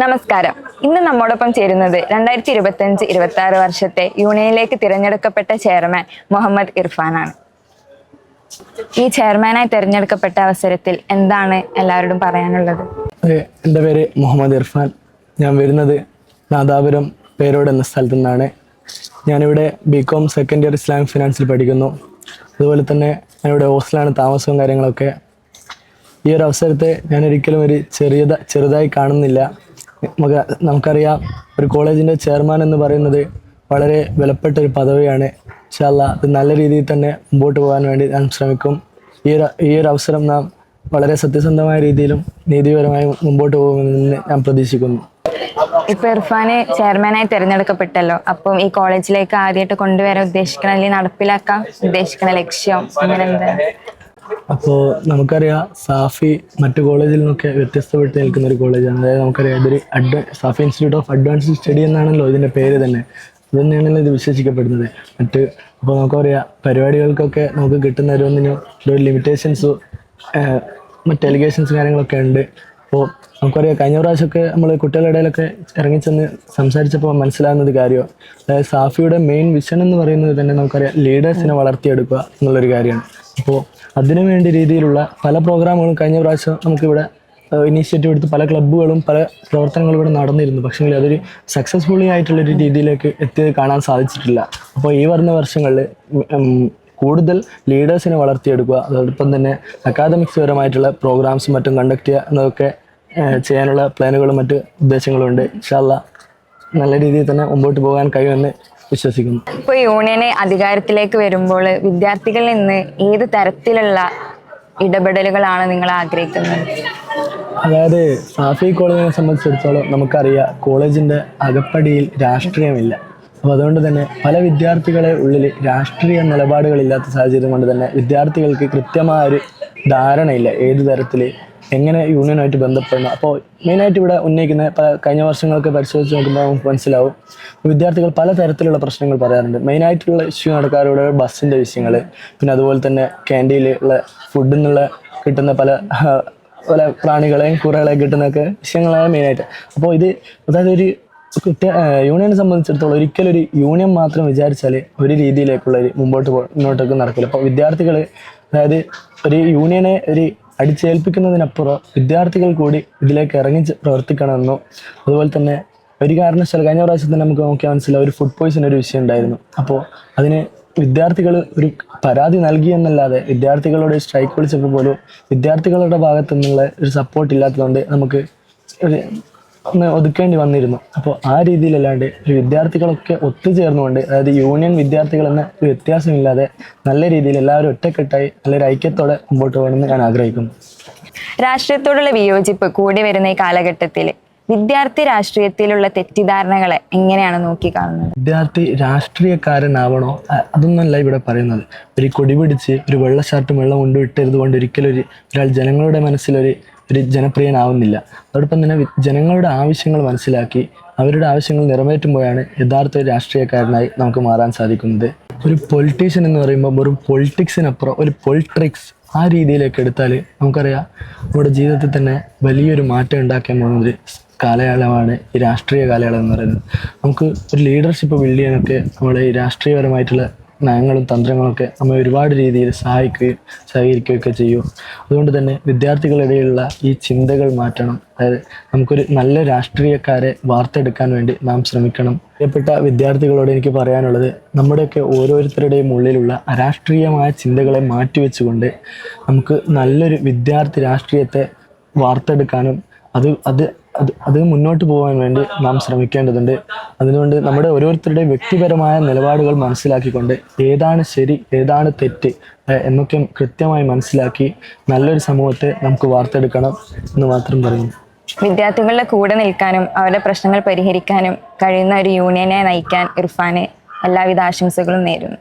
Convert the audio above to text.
നമസ്കാരം. ഇന്ന് നമ്മോടൊപ്പം ചേരുന്നത് 2025-26 വർഷത്തെ യൂണിയനിലേക്ക് തിരഞ്ഞെടുക്കപ്പെട്ട ചെയർമാൻ മുഹമ്മദ് ഇർഫാനാണ്. ഈ ചെയർമാനായി തിരഞ്ഞെടുക്കപ്പെട്ട അവസരത്തിൽ എന്താണ് എല്ലാവരോടും പറയാനുള്ളത്? എൻ്റെ പേര് മുഹമ്മദ് ഇർഫാൻ. ഞാൻ വരുന്നത് നാദാപുരം പേരോട് എന്ന സ്ഥലത്തു നിന്നാണ്. ഞാനിവിടെ ബികോം സെക്കൻഡ് ഇയർ ഇസ്ലാമിക് ഫിനാൻസിൽ പഠിക്കുന്നു. അതുപോലെ തന്നെ ഞാനിവിടെ ഹോസ്റ്റലാണ് താമസവും കാര്യങ്ങളൊക്കെ. ഈ ഒരു അവസരത്തെ ഞാൻ ഒരിക്കലും ഒരു ചെറുതായി കാണുന്നില്ല. നമുക്കറിയാം, ഒരു കോളേജിൻ്റെ ചെയർമാൻ എന്ന് പറയുന്നത് വളരെ വിലപ്പെട്ട ഒരു പദവിയാണ്. ഇൻഷാ അല്ലാഹ് അത് നല്ല രീതിയിൽ തന്നെ മുമ്പോട്ട് പോകാൻ വേണ്ടി ഞാൻ ശ്രമിക്കും. ഈ ഒരു അവസരം നാം വളരെ സത്യസന്ധമായ രീതിയിലും നീതിപരമായും മുമ്പോട്ട് പോകുമെന്ന് ഞാൻ പ്രതീക്ഷിക്കുന്നു. ഇപ്പൊ ഇർഫാന് ചെയർമാനായി തിരഞ്ഞെടുക്കപ്പെട്ടല്ലോ, അപ്പം ഈ കോളേജിലേക്ക് ആദ്യമായിട്ട് കൊണ്ടുവരാൻ ഉദ്ദേശിക്കണ അല്ലെങ്കിൽ നടപ്പിലാക്കാൻ ഉദ്ദേശിക്കണ ലക്ഷ്യം അങ്ങനെ എന്താണ്? അപ്പോൾ നമുക്കറിയാം, സാഫി മറ്റു കോളേജിൽ നിന്നൊക്കെ വ്യത്യസ്തപ്പെട്ട് നിൽക്കുന്ന ഒരു കോളേജാണ്. അതായത് നമുക്കറിയാം, ഇതൊരു Safi institute of advanced study എന്നാണല്ലോ ഇതിൻ്റെ പേര് തന്നെ. അത് തന്നെയാണല്ലോ ഇത് വിശേഷിക്കപ്പെടുന്നത്. അപ്പോൾ നമുക്കറിയാം, പരിപാടികൾക്കൊക്കെ നമുക്ക് കിട്ടുന്ന ഒരു ലിമിറ്റേഷൻസ്, മറ്റ് എലിഗേഷൻസ് കാര്യങ്ങളൊക്കെ ഉണ്ട്. അപ്പോൾ നമുക്കറിയാം, കഴിഞ്ഞ പ്രാവശ്യമൊക്കെ നമ്മൾ കുട്ടികളുടെ ഇടയിലൊക്കെ ഇറങ്ങിച്ചെന്ന് സംസാരിച്ചപ്പോൾ മനസ്സിലാകുന്നത് കാര്യമാണ്. അതായത് സാഫിയുടെ മെയിൻ വിഷൻ എന്ന് പറയുന്നത് തന്നെ നമുക്കറിയാം, ലീഡേഴ്സിനെ വളർത്തിയെടുക്കുക എന്നുള്ളൊരു കാര്യമാണ്. അപ്പോൾ അതിനു വേണ്ടി രീതിയിലുള്ള പല പ്രോഗ്രാമുകളും കഴിഞ്ഞ പ്രാവശ്യം നമുക്കിവിടെ ഇനീഷ്യേറ്റീവ് എടുത്ത് പല ക്ലബ്ബുകളും പല പ്രവർത്തനങ്ങളും ഇവിടെ നടന്നിരുന്നു. പക്ഷേ അതൊരു സക്സസ്ഫുള്ളി ആയിട്ടുള്ളൊരു രീതിയിലേക്ക് എത്തിയത് കാണാൻ സാധിച്ചിട്ടില്ല. അപ്പോൾ ഈ വരുന്ന വർഷങ്ങളിൽ കൂടുതൽ ലീഡേഴ്സിനെ വളർത്തിയെടുക്കുക, അതോടൊപ്പം തന്നെ അക്കാദമിക്സ് പരമായിട്ടുള്ള പ്രോഗ്രാംസും മറ്റും കണ്ടക്ട് ചെയ്യുക എന്നതൊക്കെ ചെയ്യാനുള്ള പ്ലാനുകളും മറ്റ് ഉദ്ദേശങ്ങളും ഉണ്ട്. ഇൻഷാ അല്ലാഹ് നല്ല രീതിയിൽ തന്നെ മുമ്പോട്ട് പോകാൻ കഴിയുമെന്ന് വിശ്വസിക്കുന്നു. ഇപ്പോൾ യൂണിയന് അധികാരത്തിലേക്ക് വരുമ്പോൾ വിദ്യാർത്ഥികളിൽ നിന്ന് ഏത് തരത്തിലുള്ള ഇടപെടലുകളാണ് നിങ്ങൾ ആഗ്രഹിക്കുന്നത്? അതായത് സാഫി കോളേജിനെ സംബന്ധിച്ചിടത്തോളം നമുക്കറിയാം, കോളേജിൻ്റെ അകപ്പടിയിൽ രാഷ്ട്രീയമില്ല. അപ്പോൾ അതുകൊണ്ട് തന്നെ പല വിദ്യാർത്ഥികളെ ഉള്ളിൽ രാഷ്ട്രീയ നിലപാടുകളില്ലാത്ത സാഹചര്യം കൊണ്ട് തന്നെ വിദ്യാർത്ഥികൾക്ക് കൃത്യമായൊരു ധാരണയില്ല ഏത് തരത്തിൽ എങ്ങനെ യൂണിയനുമായിട്ട് ബന്ധപ്പെടണം. അപ്പോൾ മെയിനായിട്ട് ഇവിടെ ഉന്നയിക്കുന്ന കഴിഞ്ഞ വർഷങ്ങളൊക്കെ പരിശോധിച്ച് നോക്കുമ്പോൾ നമുക്ക് മനസ്സിലാവും, വിദ്യാർത്ഥികൾ പല തരത്തിലുള്ള പ്രശ്നങ്ങൾ പറയാറുണ്ട്. മെയിനായിട്ടുള്ള ഇഷ്യൂ നടക്കാറുള്ള ബസ്സിൻ്റെ വിഷയങ്ങൾ, പിന്നെ അതുപോലെ തന്നെ ക്യാൻറ്റീനിലുള്ള ഫുഡിൽ നിന്നുള്ള കിട്ടുന്ന പല പ്രാണികളെയും കുറകളെയും കിട്ടുന്നൊക്കെ വിഷയങ്ങളാണ് മെയിനായിട്ട്. അപ്പോൾ അതായത് ഒരു യൂണിയനെ സംബന്ധിച്ചിടത്തോളം ഒരിക്കലും ഒരു യൂണിയൻ മാത്രം വിചാരിച്ചാൽ ഒരു രീതിയിലേക്കുള്ള ഒരു മുന്നോട്ടേക്ക് നടക്കില്ല. അപ്പോൾ വിദ്യാർത്ഥികൾ, അതായത് ഒരു യൂണിയനെ അടിച്ചേൽപ്പിക്കുന്നതിനപ്പുറം വിദ്യാർത്ഥികൾ കൂടി ഇതിലേക്ക് ഇറങ്ങി പ്രവർത്തിക്കണമെന്നും, അതുപോലെ തന്നെ ഒരു കാരണവശാൽ കഴിഞ്ഞ പ്രാവശ്യത്തിന് നമുക്ക് നോക്കിയാൽ മനസ്സിലാവും, ഒരു ഫുഡ് പോയ്സൺ ഒരു വിഷയം ഉണ്ടായിരുന്നു. അപ്പോൾ അതിന് വിദ്യാർത്ഥികൾ ഒരു പരാതി നൽകി എന്നല്ലാതെ വിദ്യാർത്ഥികളോട് സ്ട്രൈക്ക് വിളിച്ചപ്പോൾ പോലും വിദ്യാർത്ഥികളുടെ ഭാഗത്തു നിന്നുള്ള ഒരു സപ്പോർട്ട് ഇല്ലാത്തതുകൊണ്ട് നമുക്ക് ഒന്ന് ഒതുക്കേണ്ടി വന്നിരുന്നു. അപ്പോൾ ആ രീതിയിലല്ലാണ്ട് വിദ്യാർത്ഥികളൊക്കെ ഒത്തുചേർന്നുകൊണ്ട്, അതായത് യൂണിയൻ വിദ്യാർത്ഥികൾ എന്ന ഒരു വ്യത്യാസമില്ലാതെ നല്ല രീതിയിൽ എല്ലാവരും ഒറ്റക്കെട്ടായി നല്ലൊരു ഐക്യത്തോടെ മുമ്പോട്ട് പോകണമെന്ന് ഞാൻ ആഗ്രഹിക്കുന്നു. രാഷ്ട്രീയത്തോടുള്ള വിയോജിപ്പ് കൂടി വരുന്ന ഈ കാലഘട്ടത്തിൽ വിദ്യാർത്ഥി രാഷ്ട്രീയത്തിലുള്ള തെറ്റിദ്ധാരണകളെ എങ്ങനെയാണ് നോക്കിക്കാണുന്നത്? വിദ്യാർത്ഥി രാഷ്ട്രീയക്കാരനാവണോ അതൊന്നല്ല ഇവിടെ പറയുന്നത്. ഒരു കൊടി പിടിച്ച് ഒരു വെള്ള ഷർട്ടും വെള്ളം കൊണ്ടുവിട്ടത് കൊണ്ട് ഒരിക്കലും ഒരാൾ ജനങ്ങളുടെ മനസ്സിലൊരു ജനപ്രിയനാവുന്നില്ല. അതോടൊപ്പം തന്നെ ജനങ്ങളുടെ ആവശ്യങ്ങൾ മനസ്സിലാക്കി അവരുടെ ആവശ്യങ്ങൾ നിറവേറ്റുമ്പോഴാണ് യഥാർത്ഥ രാഷ്ട്രീയക്കാരനായി നമുക്ക് മാറാൻ സാധിക്കുന്നത്. ഒരു പൊളിറ്റീഷ്യൻ എന്ന് പറയുമ്പോൾ വെറും പൊളിറ്റിക്സിനപ്പുറം ഒരു പൊളിട്രിക്സ് ആ രീതിയിലേക്ക് എടുത്താൽ നമുക്കറിയാം, നമ്മുടെ ജീവിതത്തിൽ തന്നെ വലിയൊരു മാറ്റം ഉണ്ടാക്കാൻ പോകുന്നൊരു കാലയളവാണ് ഈ രാഷ്ട്രീയ കാലയളവ് എന്ന് പറയുന്നത്. നമുക്ക് ഒരു ലീഡർഷിപ്പ് ബിൽഡ് ചെയ്യാനൊക്കെ നമ്മുടെ ഈ രാഷ്ട്രീയപരമായിട്ടുള്ള നയങ്ങളും തന്ത്രങ്ങളൊക്കെ നമ്മെ ഒരുപാട് രീതിയിൽ സഹകരിക്കുകയൊക്കെ ചെയ്യും. അതുകൊണ്ട് തന്നെ വിദ്യാർത്ഥികളിടയിലുള്ള ഈ ചിന്തകൾ മാറ്റണം. അതായത് നമുക്കൊരു നല്ല രാഷ്ട്രീയക്കാരെ വാർത്തെടുക്കാൻ വേണ്ടി നാം ശ്രമിക്കണം. പ്രിയപ്പെട്ട വിദ്യാർത്ഥികളോട് എനിക്ക് പറയാനുള്ളത്, നമ്മുടെയൊക്കെ ഓരോരുത്തരുടെയും ഉള്ളിലുള്ള അരാഷ്ട്രീയമായ ചിന്തകളെ മാറ്റിവെച്ചുകൊണ്ട് നമുക്ക് നല്ലൊരു വിദ്യാർത്ഥി രാഷ്ട്രീയത്തെ വാർത്തെടുക്കാനും അത് മുന്നോട്ട് പോകാൻ വേണ്ടി നാം ശ്രമിക്കേണ്ടതുണ്ട്. അതുകൊണ്ട് നമ്മുടെ ഓരോരുത്തരുടെയും വ്യക്തിപരമായ നിലപാടുകൾ മനസ്സിലാക്കിക്കൊണ്ട് ഏതാണ് ശരി ഏതാണ് തെറ്റ് എന്നൊക്കെ കൃത്യമായി മനസ്സിലാക്കി നല്ലൊരു സമൂഹത്തെ നമുക്ക് വാർത്തെടുക്കണം എന്ന് മാത്രം പറയുന്നു. വിദ്യാർത്ഥികളുടെ കൂടെ നിൽക്കാനും അവരുടെ പ്രശ്നങ്ങൾ പരിഹരിക്കാനും കഴിയുന്ന ഒരു യൂണിയനെ നയിക്കാൻ ഇർഫാന് എല്ലാവിധ ആശംസകളും നേരുന്നു.